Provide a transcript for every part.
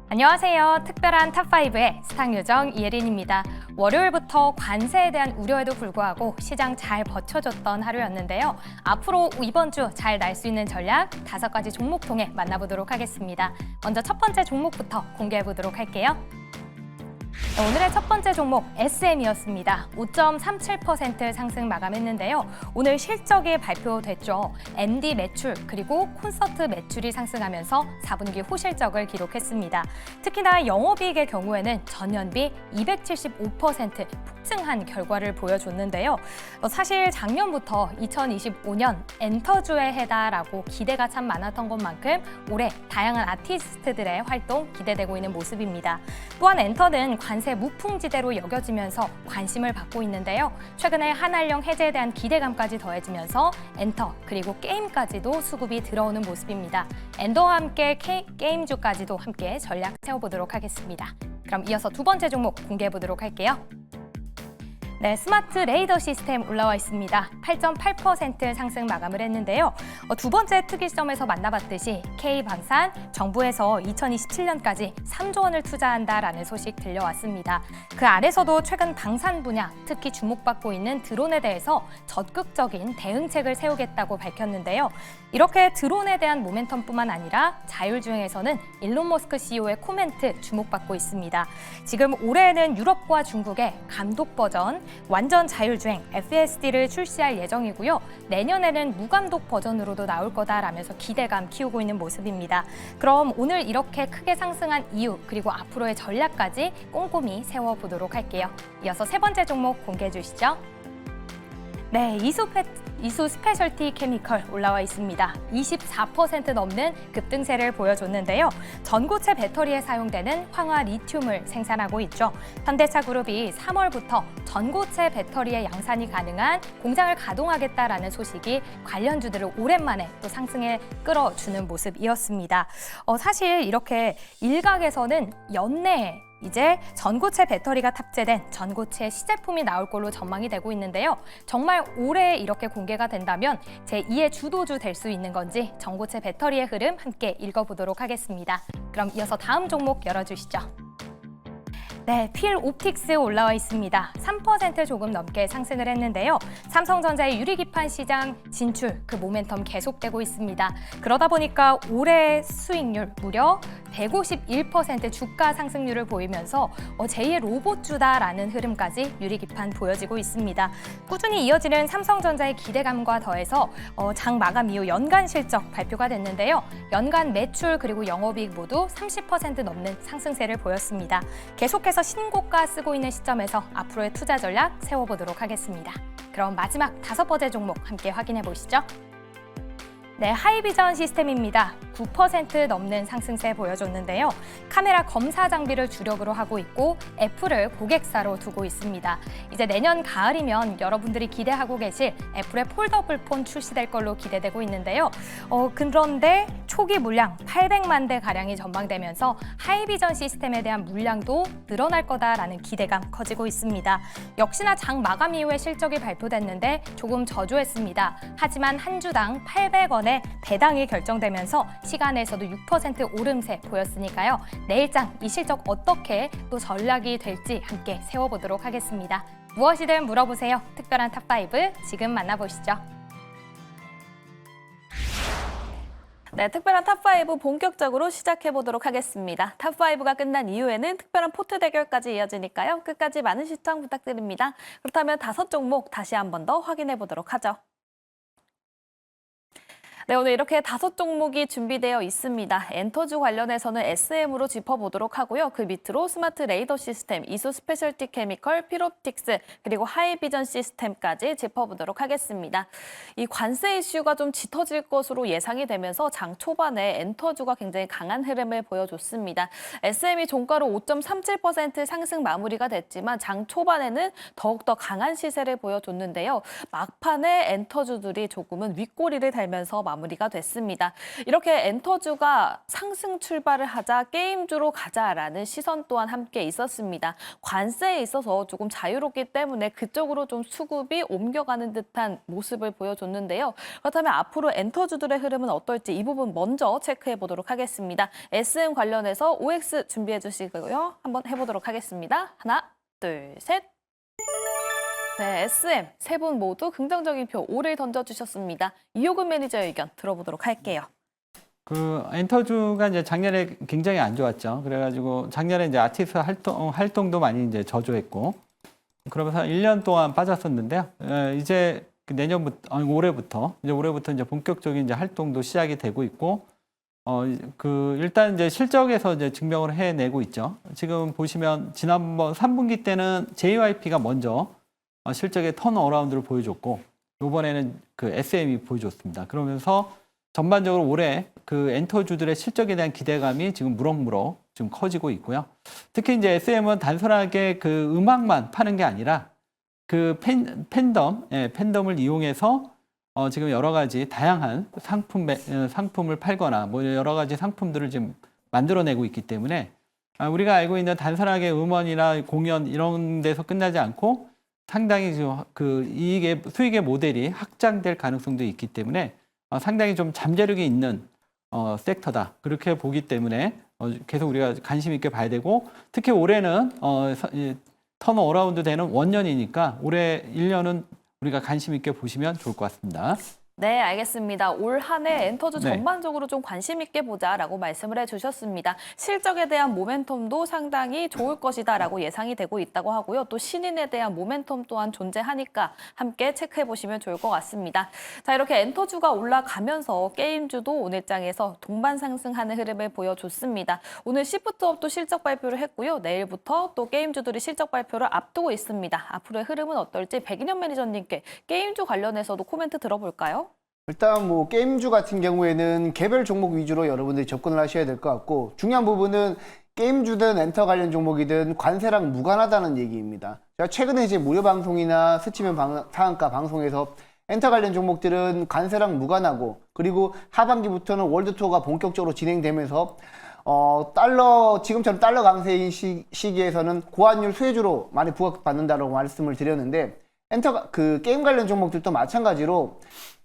안녕하세요. 특별한 탑5의 스탁요정 이예린입니다. 월요일부터 관세에 대한 우려에도 불구하고 시장 잘 버텨줬던 하루였는데요. 앞으로 이번 주 잘 날 수 있는 전략 5가지 종목 통해 만나보도록 하겠습니다. 먼저 첫 번째 종목부터 공개해보도록 할게요. 오늘의 첫 번째 종목 SM이었습니다. 5.37% 상승 마감했는데요. 오늘 실적이 발표됐죠. MD 매출 그리고 콘서트 매출이 상승하면서 4분기 호실적을 기록했습니다. 특히나 영업이익의 경우에는 전년비 275% 폭증한 결과를 보여줬는데요. 사실 작년부터 2025년 엔터주의 해다라고 기대가 참 많았던 것만큼 올해 다양한 아티스트들의 활동 기대되고 있는 모습입니다. 또한 엔터는 관세 무풍지대로 여겨지면서 관심을 받고 있는데요. 최근에 한알령 해제에 대한 기대감까지 더해지면서 엔터 그리고 게임까지도 수급이 들어오는 모습입니다. 엔더와 함께 게임주까지도 함께 전략 세워보도록 하겠습니다. 그럼 이어서 두 번째 종목 공개해보도록 할게요. 네, 스마트 레이더 시스템 올라와 있습니다. 8.8% 상승 마감을 했는데요. 두 번째 특이점에서 만나봤듯이 K방산 정부에서 2027년까지 3조 원을 투자한다라는 소식 들려왔습니다. 그 아래서도 최근 방산 분야, 특히 주목받고 있는 드론에 대해서 적극적인 대응책을 세우겠다고 밝혔는데요. 이렇게 드론에 대한 모멘텀뿐만 아니라 자율주행에서는 일론 머스크 CEO의 코멘트 주목받고 있습니다. 지금 올해에는 유럽과 중국의 감독 버전, 완전 자율주행 FSD를 출시할 예정이고요. 내년에는 무감독 버전으로도 나올 거다라면서 기대감 키우고 있는 모습입니다. 그럼 오늘 이렇게 크게 상승한 이유 그리고 앞으로의 전략까지 꼼꼼히 세워보도록 할게요. 이어서 세 번째 종목 공개해 주시죠. 네, 이수 스페셜티 케미컬 올라와 있습니다. 24% 넘는 급등세를 보여줬는데요. 전고체 배터리에 사용되는 황화 리튬을 생산하고 있죠. 현대차 그룹이 3월부터 전고체 배터리의 양산이 가능한 공장을 가동하겠다라는 소식이 관련주들을 오랜만에 또 상승에 끌어주는 모습이었습니다. 사실 이렇게 일각에서는 연내에 이제 전고체 배터리가 탑재된 전고체 시제품이 나올 걸로 전망이 되고 있는데요. 정말 올해 이렇게 공개가 된다면 제2의 주도주 될 수 있는 건지 전고체 배터리의 흐름 함께 읽어보도록 하겠습니다. 그럼 이어서 다음 종목 열어주시죠. 네, 필 옵틱스 올라와 있습니다. 3% 조금 넘게 상승을 했는데요. 삼성전자의 유리기판 시장 진출, 그 모멘텀 계속되고 있습니다. 그러다 보니까 올해 수익률 무려 151% 주가 상승률을 보이면서 제2의 로봇주다라는 흐름까지 유리기판 보여지고 있습니다. 꾸준히 이어지는 삼성전자의 기대감과 더해서 장 마감 이후 연간 실적 발표가 됐는데요. 연간 매출 그리고 영업이익 모두 30% 넘는 상승세를 보였습니다. 계속해서 신고가 쓰고 있는 시점에서 앞으로의 투자 전략 세워보도록 하겠습니다. 그럼 마지막 5번째 종목 함께 확인해 보시죠. 네, 하이비전 시스템입니다. 9% 넘는 상승세 보여줬는데요. 카메라 검사 장비를 주력으로 하고 있고 애플을 고객사로 두고 있습니다. 이제 내년 가을이면 여러분들이 기대하고 계실 애플의 폴더블 폰 출시될 걸로 기대되고 있는데요. 그런데 초기 물량 800만 대 가량이 전망되면서 하이비전 시스템에 대한 물량도 늘어날 거다라는 기대감 커지고 있습니다. 역시나 장 마감 이후에 실적이 발표됐는데 조금 저조했습니다. 하지만 한 주당 800원의 배당이 결정되면서 시간에서도 6% 오름세 보였으니까요. 내일장 이 실적 어떻게 또 전략이 될지 함께 세워보도록 하겠습니다. 무엇이든 물어보세요. 특별한 탑5 지금 만나보시죠. 네, 특별한 탑5 본격적으로 시작해보도록 하겠습니다. 탑5가 끝난 이후에는 특별한 포트 대결까지 이어지니까요. 끝까지 많은 시청 부탁드립니다. 그렇다면 5종목 다시 한 번 더 확인해보도록 하죠. 네, 오늘 이렇게 5종목이 준비되어 있습니다. 엔터주 관련해서는 SM으로 짚어보도록 하고요. 그 밑으로 스마트 레이더 시스템, 이수 스페셜티 케미컬, 필옵틱스, 그리고 하이비전 시스템까지 짚어보도록 하겠습니다. 이 관세 이슈가 좀 짙어질 것으로 예상이 되면서 장 초반에 엔터주가 굉장히 강한 흐름을 보여줬습니다. SM이 종가로 5.37% 상승 마무리가 됐지만 장 초반에는 더욱더 강한 시세를 보여줬는데요. 막판에 엔터주들이 조금은 윗꼬리를 달면서 마무리가 됐습니다. 이렇게 엔터주가 상승 출발을 하자 게임주로 가자라는 시선 또한 함께 있었습니다. 관세에 있어서 조금 자유롭기 때문에 그쪽으로 좀 수급이 옮겨가는 듯한 모습을 보여줬는데요. 그렇다면 앞으로 엔터주들의 흐름은 어떨지 이 부분 먼저 체크해 보도록 하겠습니다. SM 관련해서 OX 준비해 주시고요. 한번 해보도록 하겠습니다. 하나, 둘, 셋. 네, SM 세 분 모두 긍정적인 표 5를 던져주셨습니다. 이효근 매니저의 의견 들어보도록 할게요. 엔터주가 이제 작년에 굉장히 안 좋았죠. 그래가지고 작년에 이제 아티스트 활동도 많이 이제 저조했고, 그러면서 1년 동안 빠졌었는데요. 이제 올해부터 이제 본격적인 이제 활동도 시작이 되고 있고, 일단 이제 실적에서 이제 증명을 해내고 있죠. 지금 보시면 지난번 3분기 때는 JYP가 먼저 실적의 턴어라운드를 보여줬고, 이번에는 그 SM이 보여줬습니다. 그러면서 전반적으로 올해 그 엔터주들의 실적에 대한 기대감이 지금 무럭무럭 지금 커지고 있고요. 특히 이제 SM은 단순하게 그 음악만 파는 게 아니라 그 팬덤을 이용해서 지금 여러 가지 다양한 상품을 팔거나 뭐 여러 가지 상품들을 지금 만들어내고 있기 때문에 우리가 알고 있는 단순하게 음원이나 공연 이런 데서 끝나지 않고 상당히 지금 그 수익의 모델이 확장될 가능성도 있기 때문에 상당히 좀 잠재력이 있는 섹터다. 그렇게 보기 때문에 계속 우리가 관심 있게 봐야 되고, 특히 올해는 턴어라운드 되는 원년이니까 올해 1년은 우리가 관심 있게 보시면 좋을 것 같습니다. 네, 알겠습니다. 올 한 해 엔터주 네. 전반적으로 좀 관심 있게 보자라고 말씀을 해주셨습니다. 실적에 대한 모멘텀도 상당히 좋을 것이다라고 예상이 되고 있다고 하고요. 또 신인에 대한 모멘텀 또한 존재하니까 함께 체크해 보시면 좋을 것 같습니다. 자, 이렇게 엔터주가 올라가면서 게임주도 오늘 장에서 동반 상승하는 흐름을 보여줬습니다. 오늘 시프트업도 실적 발표를 했고요. 내일부터 또 게임주들이 실적 발표를 앞두고 있습니다. 앞으로의 흐름은 어떨지 백인현 매니저님께 게임주 관련해서도 코멘트 들어볼까요? 일단 뭐 게임주 같은 경우에는 개별 종목 위주로 여러분들이 접근을 하셔야 될 것 같고, 중요한 부분은 게임주든 엔터 관련 종목이든 관세랑 무관하다는 얘기입니다. 제가 최근에 이제 무료 방송이나 스치면 상한가 방송에서 엔터 관련 종목들은 관세랑 무관하고, 그리고 하반기부터는 월드 투어가 본격적으로 진행되면서 지금처럼 달러 강세인 시기에서는 고환율 수혜주로 많이 부각받는다라고 말씀을 드렸는데, 게임 관련 종목들도 마찬가지로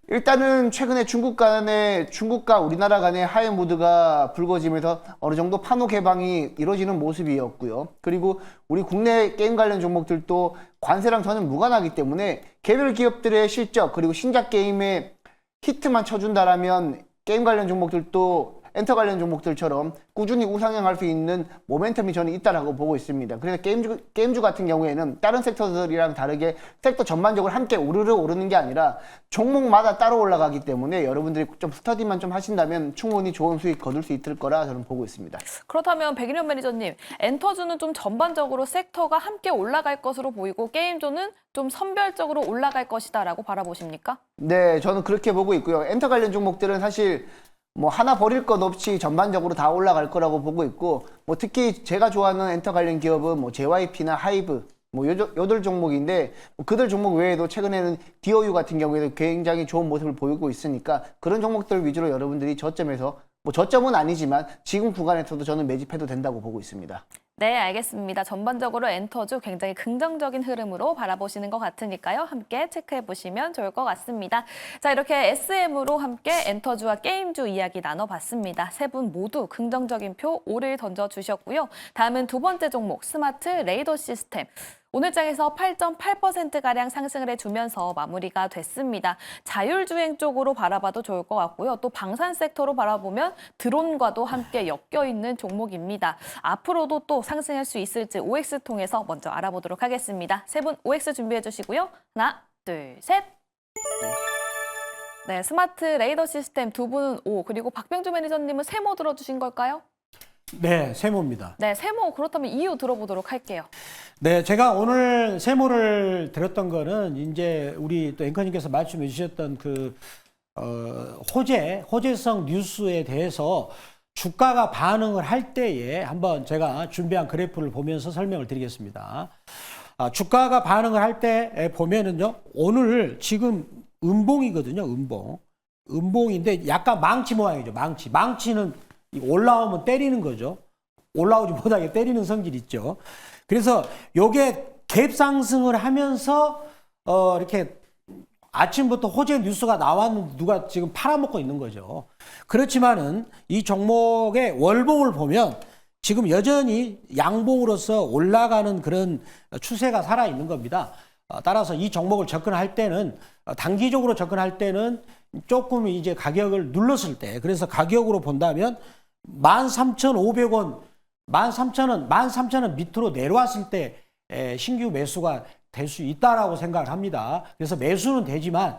일단은 최근에 중국과 우리나라 간의 하해 무드가 불거지면서 어느 정도 판호 개방이 이루어지는 모습이었고요. 그리고 우리 국내 게임 관련 종목들도 관세랑 전혀 무관하기 때문에 개별 기업들의 실적, 그리고 신작 게임의 히트만 쳐준다라면 게임 관련 종목들도 엔터 관련 종목들처럼 꾸준히 우상향할 수 있는 모멘텀이 저는 있다라고 보고 있습니다. 그래서 게임주 같은 경우에는 다른 섹터들이랑 다르게 섹터 전반적으로 함께 우르르 오르는 게 아니라 종목마다 따로 올라가기 때문에 여러분들이 좀 스터디만 좀 하신다면 충분히 좋은 수익 거둘 수 있을 거라 저는 보고 있습니다. 그렇다면 백인현 매니저님, 엔터주는 좀 전반적으로 섹터가 함께 올라갈 것으로 보이고 게임주는 좀 선별적으로 올라갈 것이다라고 바라보십니까? 네, 저는 그렇게 보고 있고요. 엔터 관련 종목들은 사실 뭐 하나 버릴 것 없이 전반적으로 다 올라갈 거라고 보고 있고, 뭐 특히 제가 좋아하는 엔터 관련 기업은 뭐 JYP나 하이브 뭐 요들 종목인데, 그들 종목 외에도 최근에는 DOU 같은 경우에도 굉장히 좋은 모습을 보이고 있으니까 그런 종목들 위주로 여러분들이 저점에서, 뭐 저점은 아니지만 지금 구간에서도 저는 매집해도 된다고 보고 있습니다. 네, 알겠습니다. 전반적으로 엔터주 굉장히 긍정적인 흐름으로 바라보시는 것 같으니까요. 함께 체크해 보시면 좋을 것 같습니다. 자, 이렇게 SM으로 함께 엔터주와 게임주 이야기 나눠봤습니다. 세 분 모두 긍정적인 표 5를 던져주셨고요. 다음은 두 번째 종목 스마트 레이더 시스템. 오늘 장에서 8.8%가량 상승을 해주면서 마무리가 됐습니다. 자율주행 쪽으로 바라봐도 좋을 것 같고요. 또 방산 섹터로 바라보면 드론과도 함께 엮여있는 종목입니다. 앞으로도 또 상승할 수 있을지 OX 통해서 먼저 알아보도록 하겠습니다. 세 분 OX 준비해 주시고요. 하나, 둘, 셋. 네, 스마트 레이더 시스템 두 분은 O, 그리고 박병주 매니저님은 세모 들어주신 걸까요? 네, 세모입니다. 네, 세모. 그렇다면 이유 들어보도록 할게요. 네, 제가 오늘 세모를 드렸던 거는 이제 우리 또 앵커님께서 말씀해 주셨던 그 호재성 뉴스에 대해서 주가가 반응을 할 때에 한번 제가 준비한 그래프를 보면서 설명을 드리겠습니다. 주가가 반응을 할 때 보면은요, 오늘 지금 음봉이거든요, 음봉. 음봉인데 약간 망치 모양이죠. 망치는 올라오면 때리는 거죠. 올라오지 못하게 때리는 성질이 있죠. 그래서 요게 갭 상승을 하면서 이렇게 아침부터 호재 뉴스가 나왔는데 누가 지금 팔아먹고 있는 거죠. 그렇지만은 이 종목의 월봉을 보면 지금 여전히 양봉으로서 올라가는 그런 추세가 살아있는 겁니다. 따라서 이 종목을 접근할 때는 단기적으로 접근할 때는 조금 이제 가격을 눌렀을 때, 그래서 가격으로 본다면 13,500원, 13,000원 밑으로 내려왔을 때 신규 매수가 될 수 있다라고 생각을 합니다. 그래서 매수는 되지만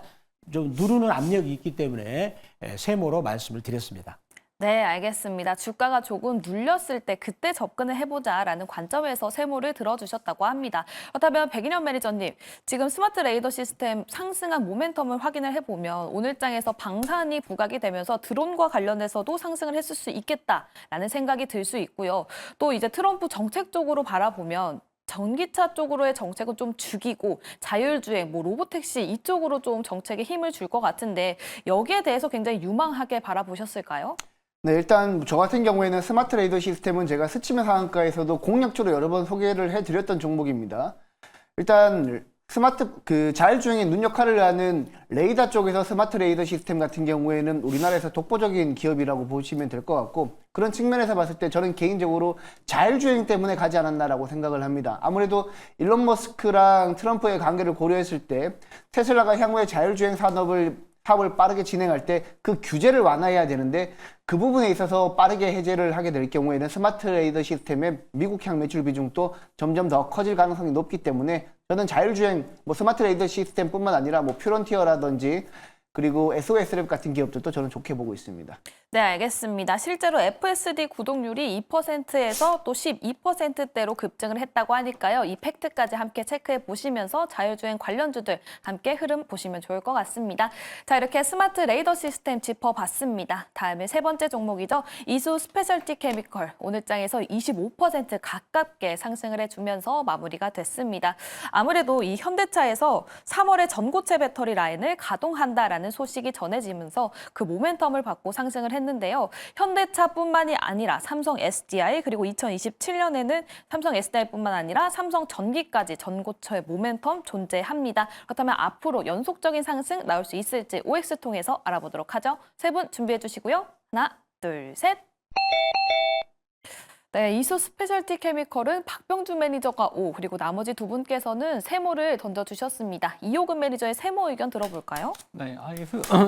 좀 누르는 압력이 있기 때문에 세모로 말씀을 드렸습니다. 네, 알겠습니다. 주가가 조금 눌렸을 때 그때 접근을 해보자라는 관점에서 세모를 들어주셨다고 합니다. 그렇다면 백인현 매니저님, 지금 스마트 레이더 시스템 상승한 모멘텀을 확인을 해보면 오늘장에서 방산이 부각이 되면서 드론과 관련해서도 상승을 했을 수 있겠다라는 생각이 들 수 있고요. 또 이제 트럼프 정책 쪽으로 바라보면 전기차 쪽으로의 정책은 좀 죽이고 자율주행, 로보택시 이쪽으로 좀 정책에 힘을 줄 것 같은데 여기에 대해서 굉장히 유망하게 바라보셨을까요? 네, 일단 저 같은 경우에는 스마트 레이더 시스템은 제가 스치면 상한가에서도 공략적으로 여러 번 소개를 해드렸던 종목입니다. 일단 자율주행에 눈 역할을 하는 레이더 쪽에서 스마트 레이더 시스템 같은 경우에는 우리나라에서 독보적인 기업이라고 보시면 될 것 같고, 그런 측면에서 봤을 때 저는 개인적으로 자율주행 때문에 가지 않았나라고 생각을 합니다. 아무래도 일론 머스크랑 트럼프의 관계를 고려했을 때 테슬라가 향후에 자율주행 사업을 빠르게 진행할 때 그 규제를 완화해야 되는데, 그 부분에 있어서 빠르게 해제를 하게 될 경우에는 스마트 레이더 시스템의 미국향 매출 비중도 점점 더 커질 가능성이 높기 때문에 저는 자율주행, 스마트 레이더 시스템뿐만 아니라 퓨런티어라든지 그리고 SOS랩 같은 기업들도 저는 좋게 보고 있습니다. 네, 알겠습니다. 실제로 FSD 구독률이 2%에서 또 12%대로 급증을 했다고 하니까요. 이 팩트까지 함께 체크해 보시면서 자율주행 관련주들 함께 흐름 보시면 좋을 것 같습니다. 자, 이렇게 스마트 레이더 시스템 짚어봤습니다. 다음에 세 번째 종목이죠. 이수 스페셜티 케미컬. 오늘장에서 25% 가깝게 상승을 해주면서 마무리가 됐습니다. 아무래도 이 현대차에서 3월에 전고체 배터리 라인을 가동한다라는 소식이 전해지면서 그 모멘텀을 받고 상승을 했는데요. 현대차뿐만이 아니라 삼성 SDI 그리고 2027년에는 삼성 SDI뿐만 아니라 삼성 전기까지 전고체의 모멘텀 존재합니다. 그렇다면 앞으로 연속적인 상승 나올 수 있을지 OX 통해서 알아보도록 하죠. 세 분 준비해 주시고요. 하나, 둘, 셋. 네, 이수 스페셜티 케미컬은 박병준 매니저가 O, 그리고 나머지 두 분께서는 세모를 던져주셨습니다. 이호근 매니저의 세모 의견 들어볼까요? 네,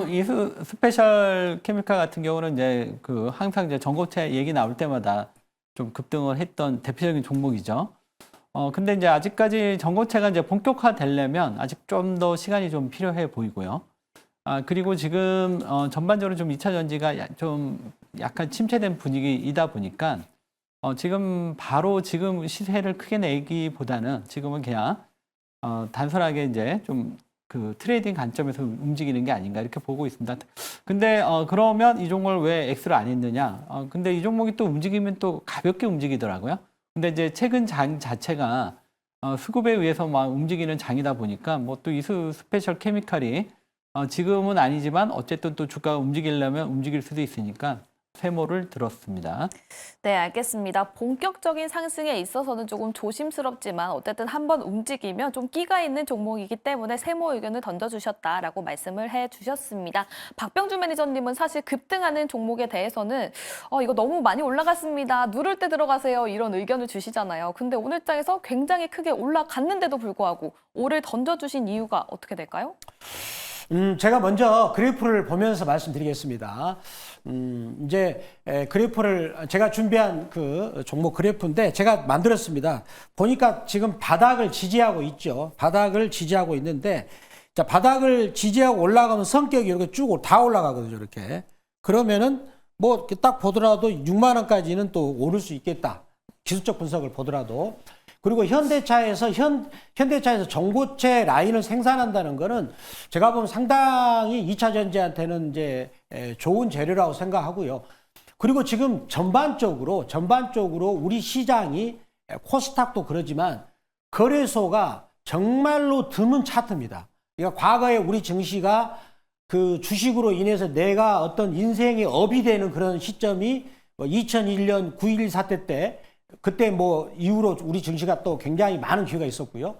이수 스페셜 케미칼 같은 경우는 이제 항상 이제 전고체 얘기 나올 때마다 좀 급등을 했던 대표적인 종목이죠. 근데 이제 아직까지 전고체가 이제 본격화 되려면 아직 좀 더 시간이 좀 필요해 보이고요. 그리고 지금 전반적으로 좀 2차 전지가 좀 약간 침체된 분위기이다 보니까 지금 시세를 크게 내기보다는 지금은 그냥 단순하게 이제 좀 트레이딩 관점에서 움직이는 게 아닌가 이렇게 보고 있습니다. 근데 그러면 이 종목을 왜 X를 안 했느냐? 근데 이 종목이 또 움직이면 또 가볍게 움직이더라고요. 근데 이제 최근 장 자체가 수급에 의해서 막 움직이는 장이다 보니까 또 이수 스페셜 케미칼이 지금은 아니지만 어쨌든 또 주가가 움직이려면 움직일 수도 있으니까 세모를 들었습니다. 네, 알겠습니다. 본격적인 상승에 있어서는 조금 조심스럽지만 어쨌든 한번 움직이면 좀 끼가 있는 종목이기 때문에 세모 의견을 던져주셨다라고 말씀을 해주셨습니다. 박병준 매니저님은 사실 급등하는 종목에 대해서는 이거 너무 많이 올라갔습니다. 누를 때 들어가세요. 이런 의견을 주시잖아요. 근데 오늘장에서 굉장히 크게 올라갔는데도 불구하고 O를 던져주신 이유가 어떻게 될까요? 제가 먼저 그래프를 보면서 말씀드리겠습니다. 이제 그래프를 제가 준비한 그 종목 그래프인데 제가 만들었습니다. 보니까 지금 바닥을 지지하고 있죠. 바닥을 지지하고 있는데, 자, 바닥을 지지하고 올라가면 성격이 이렇게 쭉 다 올라가거든요. 이렇게. 그러면은 딱 보더라도 6만 원까지는 또 오를 수 있겠다. 기술적 분석을 보더라도. 그리고 현대차에서 전고체 라인을 생산한다는 거는 제가 보면 상당히 2차 전지한테는 이제 좋은 재료라고 생각하고요. 그리고 지금 전반적으로 우리 시장이 코스닥도 그러지만 거래소가 정말로 드문 차트입니다. 그러니까 과거에 우리 증시가 그 주식으로 인해서 내가 어떤 인생의 업이 되는 그런 시점이 2001년 9.11 사태 때 그때 뭐 이후로 우리 증시가 또 굉장히 많은 기회가 있었고요.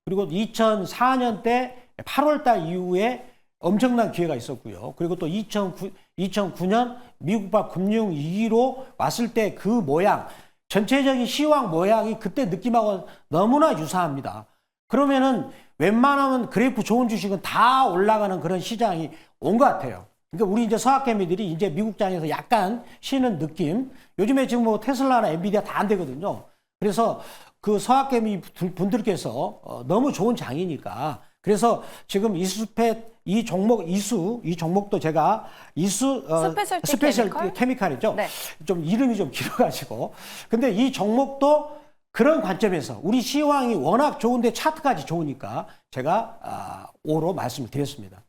그리고 2004년 때 8월 달 이후에 엄청난 기회가 있었고요. 그리고 또 2009년 미국발 금융위기로 왔을 때 그 모양, 전체적인 시황 모양이 그때 느낌하고 너무나 유사합니다. 그러면은 웬만하면 그래프 좋은 주식은 다 올라가는 그런 시장이 온 것 같아요. 그러니까 우리 이제 서학개미들이 이제 미국장에서 약간 쉬는 느낌. 요즘에 지금 뭐 테슬라나 엔비디아 다 안 되거든요. 그래서 그 서학개미 분들께서 너무 좋은 장이니까. 그래서 지금 이 종목도 제가 스페셜티 케미칼이죠. 네. 좀 이름이 좀 길어가지고. 근데 이 종목도 그런 관점에서 우리 시황이 워낙 좋은데 차트까지 좋으니까 제가 5로 말씀을 드렸습니다.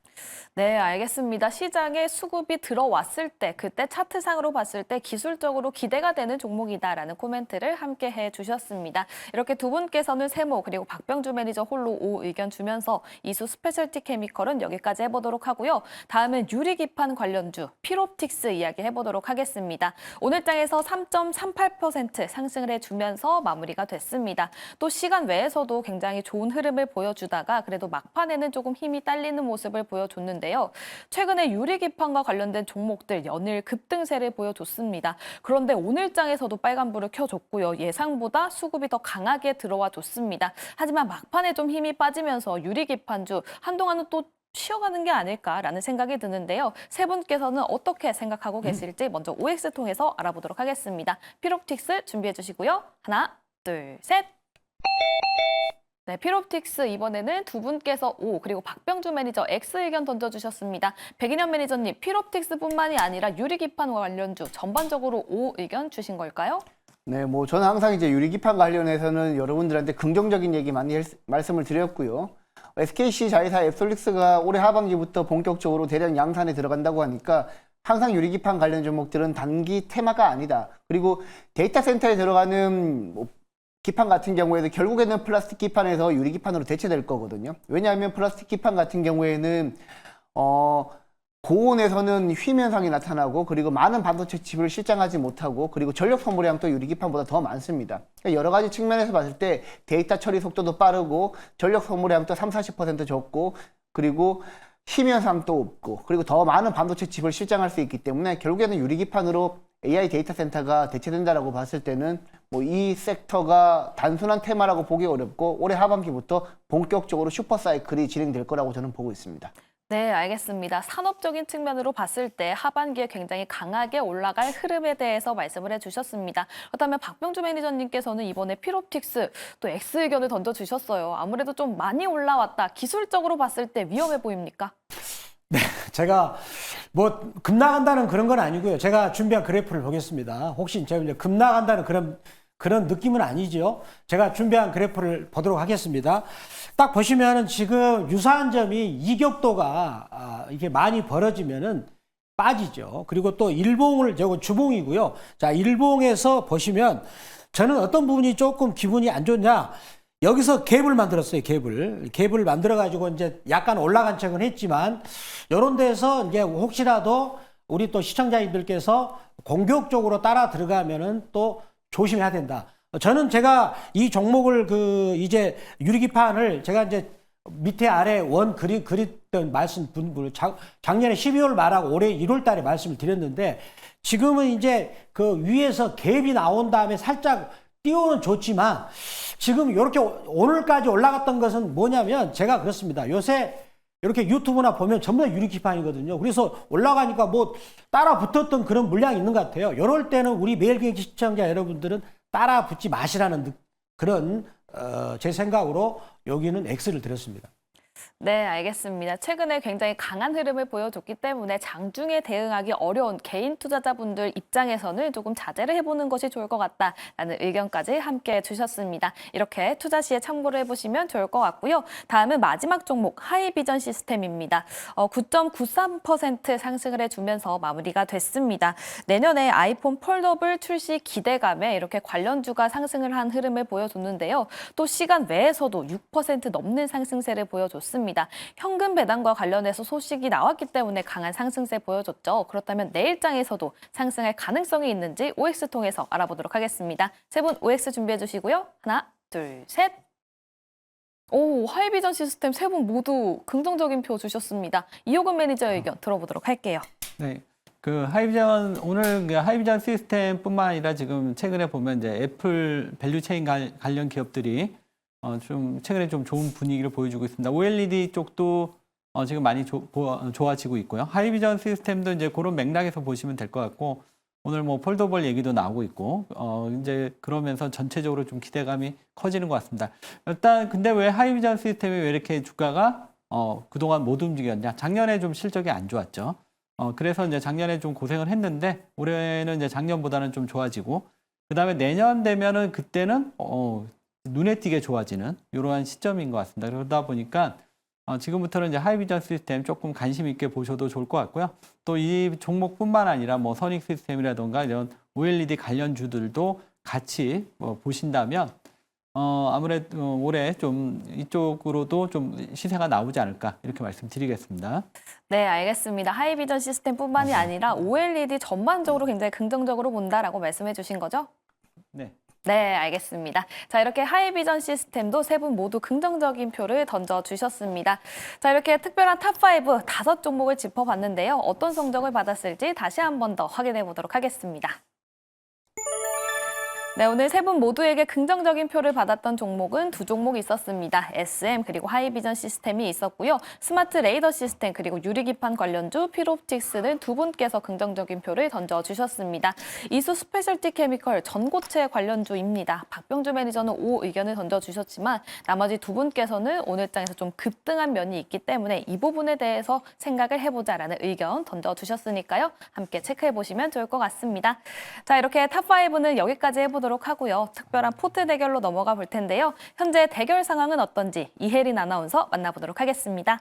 네, 알겠습니다. 시장에 수급이 들어왔을 때, 그때 차트상으로 봤을 때 기술적으로 기대가 되는 종목이다라는 코멘트를 함께 해주셨습니다. 이렇게 두 분께서는 세모 그리고 박병주 매니저 홀로 5 의견 주면서 이수 스페셜티 케미컬은 여기까지 해보도록 하고요. 다음은 유리기판 관련주 피롭틱스 이야기 해보도록 하겠습니다. 오늘 장에서 3.38% 상승을 해주면서 마무리가 됐습니다. 또 시간 외에서도 굉장히 좋은 흐름을 보여주다가 그래도 막판에는 조금 힘이 딸리는 모습을 보여줬는데 최근에 유리기판과 관련된 종목들 연일 급등세를 보여줬습니다. 그런데 오늘 장에서도 빨간불을 켜줬고요. 예상보다 수급이 더 강하게 들어와 줬습니다. 하지만 막판에 좀 힘이 빠지면서 유리기판주 한동안은 또 쉬어가는 게 아닐까라는 생각이 드는데요. 세 분께서는 어떻게 생각하고 계실지 먼저 OX 통해서 알아보도록 하겠습니다. 피롭틱스 준비해 주시고요. 하나, 둘, 셋. 네, 피롭틱스 이번에는 두 분께서 O 그리고 박병주 매니저 X 의견 던져주셨습니다. 백인현 매니저님, 피롭틱스뿐만이 아니라 유리기판 관련주 전반적으로 O 의견 주신 걸까요? 네, 뭐 저는 항상 이제 유리기판 관련해서는 여러분들한테 긍정적인 얘기 많이 말씀을 드렸고요. SKC 자회사 앱솔릭스가 올해 하반기부터 본격적으로 대량 양산에 들어간다고 하니까 항상 유리기판 관련 종목들은 단기 테마가 아니다. 그리고 데이터 센터에 들어가는 기판 같은 경우에도 결국에는 플라스틱 기판에서 유리 기판으로 대체될 거거든요. 왜냐하면 플라스틱 기판 같은 경우에는 고온에서는 휘면상이 나타나고 그리고 많은 반도체 칩을 실장하지 못하고 그리고 전력 소모량도 유리 기판보다 더 많습니다. 그러니까 여러 가지 측면에서 봤을 때 데이터 처리 속도도 빠르고 전력 소모량도 30-40% 적고 그리고 휘면상도 없고 그리고 더 많은 반도체 칩을 실장할 수 있기 때문에 결국에는 유리 기판으로 AI 데이터 센터가 대체된다라고 봤을 때는 뭐 이 섹터가 단순한 테마라고 보기 어렵고 올해 하반기부터 본격적으로 슈퍼 사이클이 진행될 거라고 저는 보고 있습니다. 네, 알겠습니다. 산업적인 측면으로 봤을 때 하반기에 굉장히 강하게 올라갈 흐름에 대해서 말씀을 해주셨습니다. 그렇다면 박병주 매니저님께서는 이번에 피롭틱스 또 X 의견을 던져주셨어요. 아무래도 좀 많이 올라왔다. 기술적으로 봤을 때 위험해 보입니까? 네, 제가 뭐 급나간다는 그런 건 아니고요. 제가 준비한 그래프를 보겠습니다. 혹시 제가 이제 급나간다는 그런 느낌은 아니죠. 제가 준비한 그래프를 보도록 하겠습니다. 딱 보시면은 지금 유사한 점이 이격도가 이게 많이 벌어지면은 빠지죠. 그리고 또 일봉을 저거 주봉이고요. 자, 일봉에서 보시면 저는 어떤 부분이 조금 기분이 안 좋냐? 여기서 갭을 만들었어요, 갭을 만들어가지고 이제 약간 올라간 척은 했지만, 요런 데서 이제 혹시라도 우리 또 시청자님들께서 공격적으로 따라 들어가면은 또 조심해야 된다. 저는 제가 이 종목을 이제 유리기판을 제가 이제 밑에 아래 원 그렸던 말씀 작년에 12월 말하고 올해 1월 달에 말씀을 드렸는데, 지금은 이제 그 위에서 갭이 나온 다음에 살짝 띄우는 좋지만 지금 이렇게 오늘까지 올라갔던 것은 뭐냐면 제가 그렇습니다. 요새 이렇게 유튜브나 보면 전부 다 유리기판이거든요. 그래서 올라가니까 뭐 따라 붙었던 그런 물량이 있는 것 같아요. 이럴 때는 우리 매일경제 시청자 여러분들은 따라 붙지 마시라는 그런 제 생각으로 여기는 X를 드렸습니다. 네, 알겠습니다. 최근에 굉장히 강한 흐름을 보여줬기 때문에 장중에 대응하기 어려운 개인 투자자분들 입장에서는 조금 자제를 해보는 것이 좋을 것 같다라는 의견까지 함께 주셨습니다. 이렇게 투자 시에 참고를 해보시면 좋을 것 같고요. 다음은 마지막 종목 하이비전 시스템입니다. 9.93% 상승을 해주면서 마무리가 됐습니다. 내년에 아이폰 폴더블 출시 기대감에 이렇게 관련주가 상승을 한 흐름을 보여줬는데요. 또 시간 외에서도 6% 넘는 상승세를 보여줬습니다. 좋습니다. 현금 배당과 관련해서 소식이 나왔기 때문에 강한 상승세 보여줬죠. 그렇다면 내일장에서도 상승할 가능성이 있는지 OX 통해서 알아보도록 하겠습니다. 세 분 OX 준비해 주시고요. 하나, 둘, 셋. 오, 하이비전 시스템 세 분 모두 긍정적인 표 주셨습니다. 이호근 매니저의 의견 들어보도록 할게요. 네. 그 하이비전 오늘 그 하이비전 시스템뿐만 아니라 지금 최근에 보면 이제 애플 밸류체인 관련 기업들이 좀 최근에 좀 좋은 분위기를 보여주고 있습니다. OLED 쪽도 지금 많이 좋아지고 있고요. 하이비전 시스템도 이제 그런 맥락에서 보시면 될 것 같고 오늘 뭐 폴더블 얘기도 나오고 있고 이제 그러면서 전체적으로 좀 기대감이 커지는 것 같습니다. 일단 근데 왜 하이비전 시스템이 왜 이렇게 주가가 그동안 못 움직였냐? 작년에 좀 실적이 안 좋았죠. 그래서 이제 작년에 좀 고생을 했는데 올해는 이제 작년보다는 좀 좋아지고 그다음에 내년 되면은 그때는 눈에 띄게 좋아지는 이러한 시점인 것 같습니다. 그러다 보니까 지금부터는 이제 하이비전 시스템 조금 관심 있게 보셔도 좋을 것 같고요. 또 이 종목뿐만 아니라 뭐 선익 시스템이라던가 이런 OLED 관련주들도 같이 보신다면 아무래도 올해 좀 이쪽으로도 좀 시세가 나오지 않을까 이렇게 말씀드리겠습니다. 네, 알겠습니다. 하이비전 시스템뿐만이 아니라 OLED 전반적으로 굉장히 긍정적으로 본다라고 말씀해 주신 거죠? 네. 네, 알겠습니다. 자, 이렇게 하이비전 시스템도 세 분 모두 긍정적인 표를 던져주셨습니다. 자, 이렇게 특별한 탑5 5 종목을 짚어봤는데요. 어떤 성적을 받았을지 다시 한 번 더 확인해 보도록 하겠습니다. 네, 오늘 세 분 모두에게 긍정적인 표를 받았던 종목은 두 종목이 있었습니다. SM 그리고 하이비전 시스템이 있었고요. 스마트 레이더 시스템 그리고 유리기판 관련주 피롭틱스는 두 분께서 긍정적인 표를 던져주셨습니다. 이수 스페셜티 케미컬 전고체 관련주입니다. 박병주 매니저는 O 의견을 던져주셨지만 나머지 두 분께서는 오늘장에서 좀 급등한 면이 있기 때문에 이 부분에 대해서 생각을 해보자라는 의견 던져주셨으니까요. 함께 체크해보시면 좋을 것 같습니다. 자, 이렇게 탑5는 여기까지 해보도록 하고요. 특별한 포트 대결로 넘어가 볼 텐데요. 현재 대결 상황은 어떤지 이혜린 아나운서 만나보도록 하겠습니다.